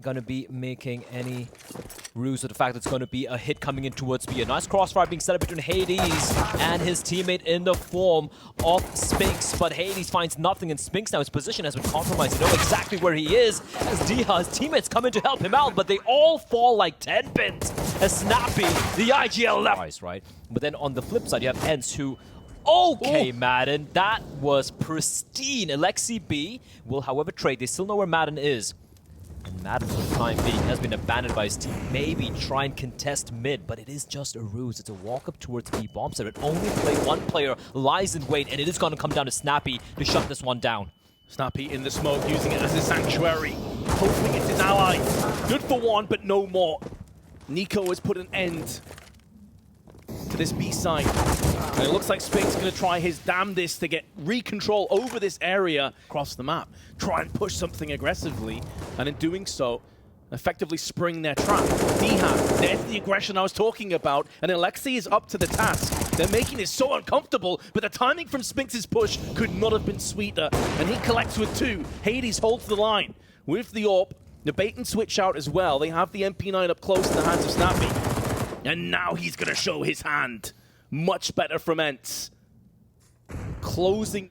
going to be making any ruse of the fact that it's going to be a hit coming in towards B. A nice crossfire being set up between Hades and his teammate in the form of Spinks, but Hades finds nothing, and Spinks now, his position has been compromised. You know exactly where he is as his teammates come in to help him out, but they all fall like 10 pins as Snappy, the IGL left. Right? But then on the flip side, you have ENCE, who okay, Madden, that was pristine. Alexi B will, however, trade. They still know where Madden is. And Madden, for the time being, has been abandoned by his team. Maybe try and contest mid, but it is just a ruse. It's a walk up towards B bomb set. It only one player lies in wait, and it is going to come down to Snappy to shut this one down. Snappy in the smoke, using it as a sanctuary. Hoping it's his ally. Good for one, but no more. Niko has put an end to this B side. And it looks like Spinks is going to try his damnedest to get re-control over this area across the map. Try and push something aggressively, and in doing so, effectively spring their trap. Diha, there's the aggression I was talking about, and Alexi is up to the task. They're making it so uncomfortable, but the timing from Spinks' push could not have been sweeter. And he collects with two. Hades holds the line with the AWP. The bait and switch out as well. They have the MP9 up close in the hands of Snappy. And now he's going to show his hand. Much better from ENCE. Closing.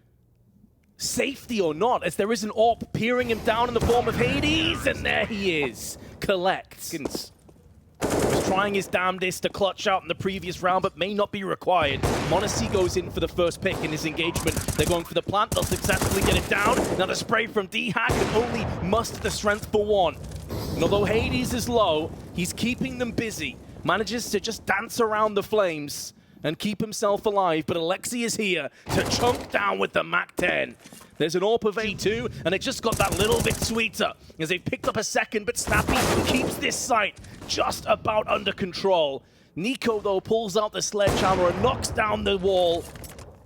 Safety or not, as there is an AWP peering him down in the form of Hades, and there he is. Collects. Was trying his damnedest to clutch out in the previous round, but may not be required. Monesi goes in for the first pick in his engagement. They're going for the plant. They'll successfully get it down. Now the spray from D-Hack can only muster the strength for one. And although Hades is low, he's keeping them busy. Manages to just dance around the flames and keep himself alive, but Alexi is here to chunk down with the MAC-10. There's an AWP of A2, and it just got that little bit sweeter as they've picked up a second, but Snappy keeps this site just about under control. Niko, though, pulls out the sledgehammer and knocks down the wall.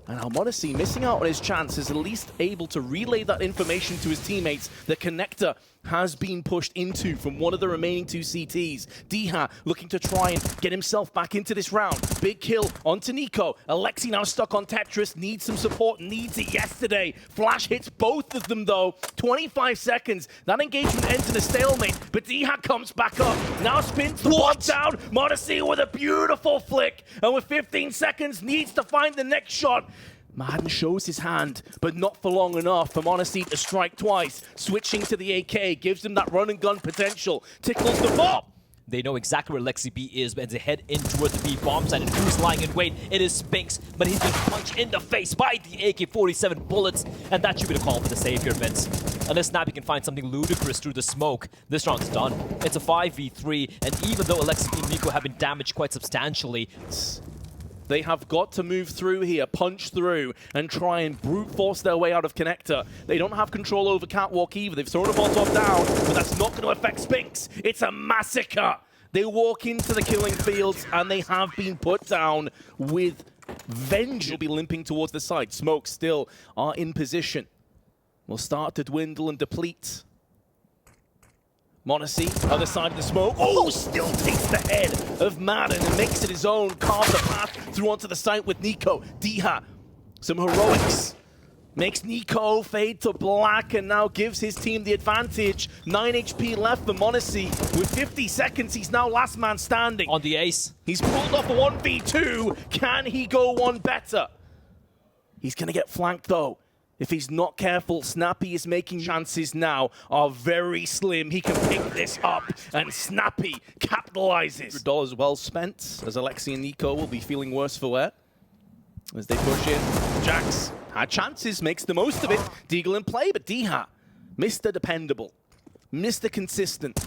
And Monesi, missing out on his chance, is at least able to relay that information to his teammates. The connector has been pushed into from one of the remaining two CTs. Diha looking to try and get himself back into this round. Big kill onto Niko. Alexi now stuck on Tetris, needs some support, needs it yesterday. Flash hits both of them though. 25 seconds. That engagement ends in a stalemate, but Diha comes back up. Now spins the bomb down. Monesi with a beautiful flick. And with 15 seconds, needs to find the next shot. Madden shows his hand, but not for long enough for Monesi to strike twice. Switching to the AK gives him that run and gun potential. Tickles the bomb. They know exactly where Lexi B is as they head in towards the B bomb site. And who's lying in wait? It is Spinks, but he's been punched in the face by the AK-47 bullets, and that should be the call for the save here, Vince. Unless Snappy can find something ludicrous through the smoke, this round's done. It's a 5v3, and even though Alexi B and Niko have been damaged quite substantially, they have got to move through here, punch through, and try and brute force their way out of connector. They don't have control over Catwalk either. They've thrown a Molotov down, but that's not going to affect Spinks. It's a massacre. They walk into the killing fields, and they have been put down with vengeance. Will be limping towards the side. Smoke still are in position. Will start to dwindle and deplete. Monesi, other side of the smoke. Oh, still takes the head of Madden and makes it his own. Carves the path through onto the site with Niko. Diha, some heroics. Makes Niko fade to black and now gives his team the advantage. 9 HP left for Monesi. With 50 seconds, he's now last man standing. on the ace. He's pulled off a 1v2. Can he go one better? He's going to get flanked, though. If he's not careful, Snappy is making chances now are very slim. He can pick this up, and Snappy capitalizes. $100 well spent, as Alexi and Niko will be feeling worse for wear. As they push in, Jax had chances, makes the most of it. Deagle in play, but Diha, Mr. Dependable, Mr. Consistent.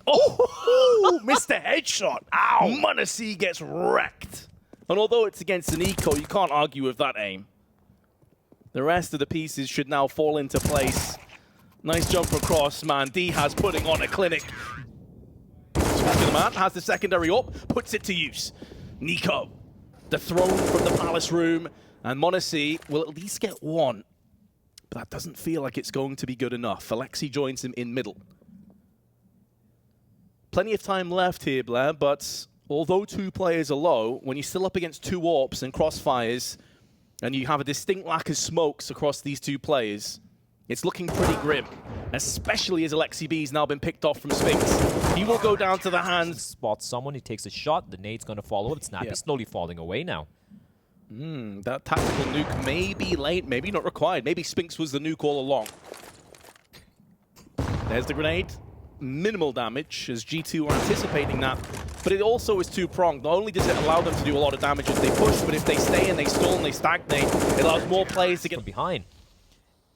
Oh, Mr. Headshot. Ow! Monesi gets wrecked. And although it's against an Niko, you can't argue with that aim. The rest of the pieces should now fall into place. Nice jump across, man. Diha's putting on a clinic. The man has the secondary up, puts it to use. Niko, the throne from the palace room, and Monesi will at least get one. But that doesn't feel like it's going to be good enough. Alexi joins him in middle. Plenty of time left here, Blair, but although two players are low, when you're still up against two AWPs and crossfires, and you have a distinct lack of smokes across these two players, It's looking pretty grim, especially as hltv has now been picked off from Spinks. He will go down to the hands. Spots someone, he takes a shot, the nade's going to follow up. Snappy's slowly falling away now. That tactical nuke may be late, maybe not required. Maybe Spinks was the nuke all along. There's the grenade. Minimal damage, as G2 are anticipating that. But it also is two-pronged. Not only does it allow them to do a lot of damage as they push, but if they stay and they stall and they stagnate, it allows more players to get from behind.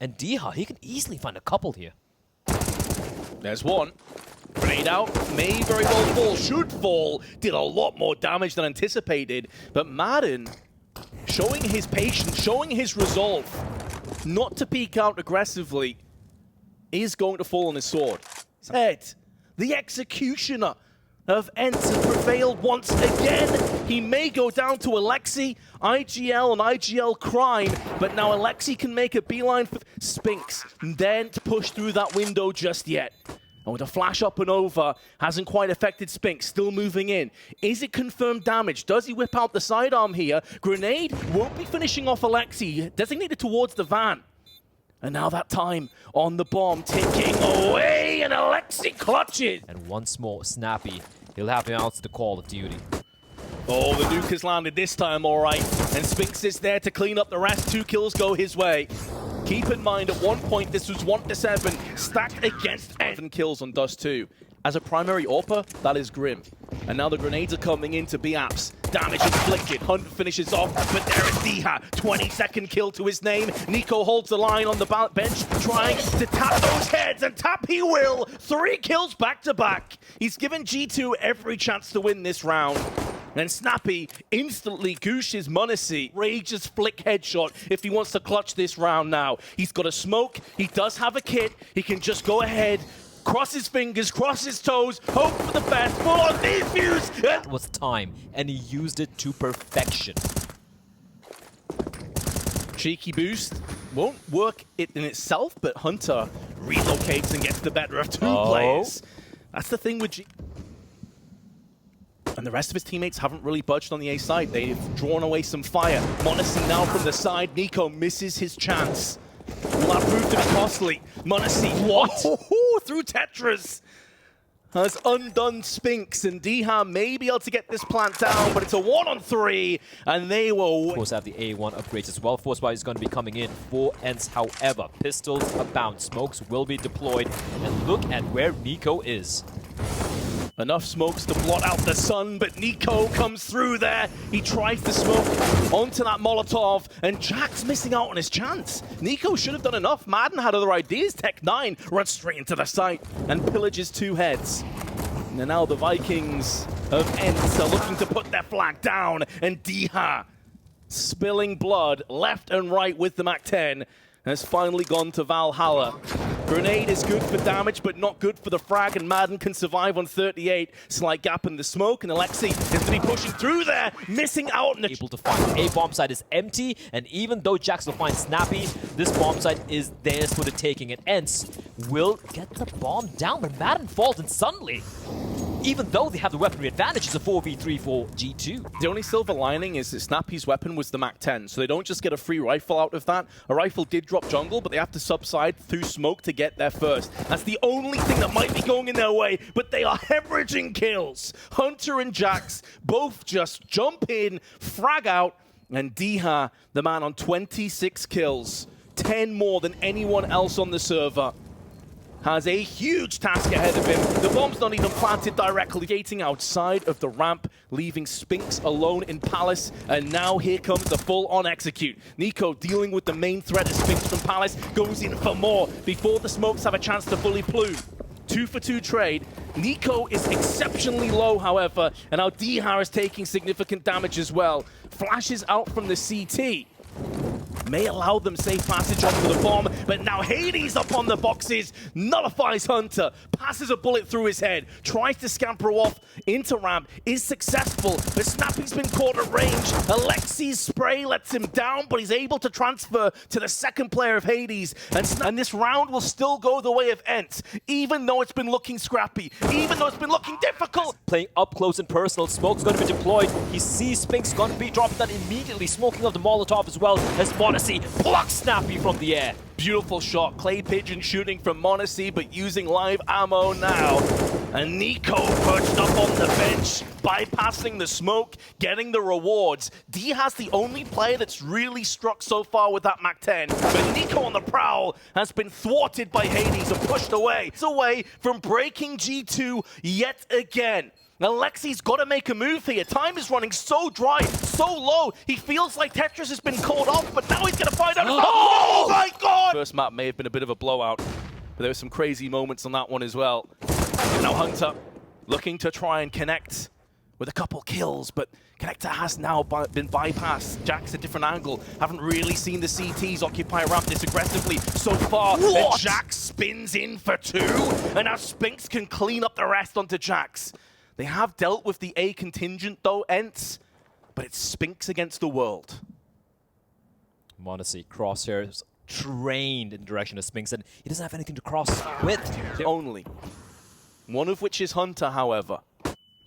And Diha, he can easily find a couple here. There's one. Grenade out, may very well fall, should fall. Did a lot more damage than anticipated. But Madden, showing his patience, showing his resolve, not to peek out aggressively, is going to fall on his sword. Head, the executioner of ENCE has prevailed once again. He may go down to Alexi, IGL and IGL crime, but now Alexi can make a beeline for Spinks. Daren't push through that window just yet. And with a flash up and over, hasn't quite affected Spinks, still moving in. Is it confirmed damage? Does he whip out the sidearm here? Grenade won't be finishing off Alexi, designated towards the van. And now that time on the bomb ticking away, and Alexi clutches. And once more, Snappy, he'll have to answer the call of duty. Oh, the nuke has landed this time, all right. And Spinks is there to clean up the rest. 2 kills go his way. Keep in mind, at one point, this was 1-7, stacked against 7 kills on Dust 2. As a primary AWPer, that is grim. And now the grenades are coming into BAPS. Damage inflicted. Hunt finishes off, but there is Diha. 22nd kill to his name. Niko holds the line on the bench, trying to tap those heads, and tap he will. 3 kills back to back. He's given G2 every chance to win this round. And Snappy instantly gooshes monesi. Rage's flick headshot if he wants to clutch this round now. He's got a smoke. He does have a kit. He can just go ahead, cross his fingers, cross his toes, hope for the best, full on defuse. That was time, and he used it to perfection. Cheeky boost. Won't work it in itself, but Hunter relocates and gets the better of 2 players. That's the thing with And the rest of his teammates haven't really budged on the A side. They've drawn away some fire. monesi now from the side. Niko misses his chance. Will that prove to be costly? monesi, what? Through Tetris. Has undone Spinks, and Diha may be able to get this plant down, but it's a 1-on-3, and they will... Of course, have the A1 upgrades as well. Forcefire is going to be coming in for ENCE. However, pistols abound. Smokes will be deployed, and look at where Niko is. Enough smokes to blot out the sun, but Niko comes through there. He tries to smoke onto that Molotov, and Jack's missing out on his chance. Niko should have done enough. Madden had other ideas. Tech9 runs straight into the site and pillages 2 heads. And now the Vikings of ENCE are looking to put their flag down, and Diha, spilling blood left and right with the MAC-10, has finally gone to Valhalla. Grenade is good for damage, but not good for the frag, and Madden can survive on 38. Slight gap in the smoke, and Alexi is going to be pushing through there, missing out on the... Able to find A bomb site is empty, and even though Jax will find Snappy, this bomb site is theirs for the taking, and ENCE will get the bomb down, but Madden falls, and suddenly, even though they have the weaponry advantage, it's a 4v3 for G2. The only silver lining is that Snappy's weapon was the MAC-10, so they don't just get a free rifle out of that. A rifle did drop jungle, but they have to subside through smoke to get there first. That's the only thing that might be going in their way, but they are hemorrhaging kills. Hunter and Jax both just jump in, frag out, and Diha, the man on 26 kills, 10 more than anyone else on the server, has a huge task ahead of him. The bomb's not even planted directly. Gating outside of the ramp, leaving Spinks alone in Palace. And now here comes the full-on execute. Niko dealing with the main threat as Spinks from Palace goes in for more before the smokes have a chance to fully plume. 2-for-2 trade. Niko is exceptionally low, however, and now Diha is taking significant damage as well. Flashes out from the CT. May allow them safe passage onto the bomb, but now Hades up on the boxes, nullifies Hunter, passes a bullet through his head, tries to scamper off into ramp, is successful, but Snappy's been caught at range. Alexi's spray lets him down, but he's able to transfer to the second player of Hades, and this round will still go the way of ENCE, even though it's been looking scrappy, even though it's been looking difficult. Playing up close and personal, Smoke's going to be deployed. He sees Spinks going to be dropping that immediately, smoking of the Molotov as well as monesi monesi plucks Snappy from the air. Beautiful shot. Clay Pigeon shooting from monesi, but using live ammo now. And niko perched up on the bench, bypassing the smoke, getting the rewards. D has the only player that's really struck so far with that MAC-10. But niko on the prowl has been thwarted by Hades and pushed away. It's away from breaking G2 yet again. Now, Lexi's got to make a move here. Time is running so dry, so low. He feels like Tetris has been called off, but now he's going to find out. Oh my God! First map may have been a bit of a blowout, but there were some crazy moments on that one as well. And now Hunter looking to try and connect with a couple kills, but Connector has now been bypassed. Jack's a different angle. Haven't really seen the CTs occupy ramp this aggressively so far. And Jax spins in for 2, and now Spinks can clean up the rest onto Jax. They have dealt with the A contingent though, ENCE, but it's Spinks against the world. monesi crosshairs trained in the direction of Spinks, and he doesn't have anything to cross with. Only. One of which is Hunter, however.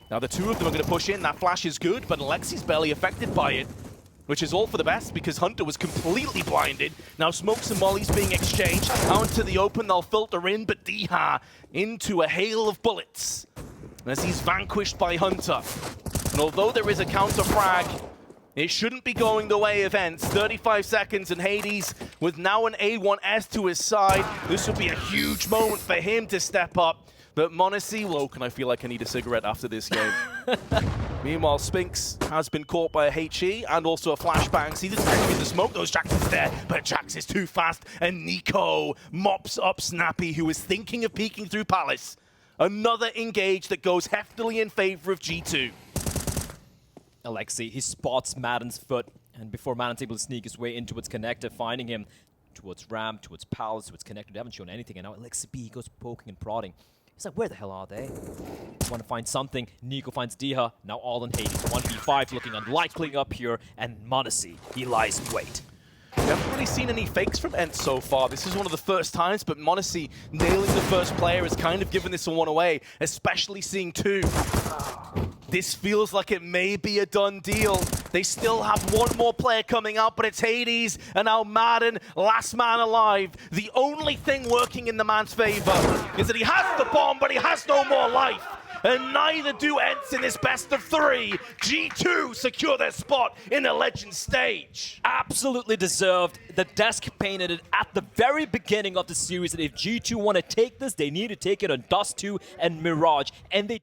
Now the two of them are going to push in. That flash is good, but Alexi's barely affected by it, which is all for the best because Hunter was completely blinded. Now smokes and mollies being exchanged. Out into the open, they'll filter in, but Diha into a hail of bullets as he's vanquished by Hunter. And although there is a counter frag, it shouldn't be going the way of ENCE. 35 seconds and Hades with now an A1S to his side. This will be a huge moment for him to step up. But monesi, well, can I feel like I need a cigarette after this game? Meanwhile, Spinks has been caught by a HE and also a flashbang. See, this is actually the smoke. Those Jax is there, but Jax is too fast. And niko mops up Snappy, who is thinking of peeking through Palace. Another engage that goes heftily in favor of G2. Alexi, he spots Madden's foot, and before Madden's able to sneak his way into its connector, finding him towards ramp, towards Palace, towards connector. They haven't shown anything, and now Alexi B goes poking and prodding. He's like, where the hell are they? Want to find something. niko finds Diha, now all in Hades. 1v5 looking unlikely up here, and monesi, he lies in wait. We haven't really seen any fakes from ENCE so far. This is one of the first times, but monesi nailing the first player has kind of given this one away, especially seeing 2. This feels like it may be a done deal. They still have one more player coming out, but it's Hades, and now Madden, last man alive. The only thing working in the man's favor is that he has the bomb, but he has no more life. And neither do ENCE in this best of 3. G2 secure their spot in the Legends stage. Absolutely deserved. The desk painted it at the very beginning of the series that if G2 want to take this, they need to take it on Dust 2 and Mirage. And they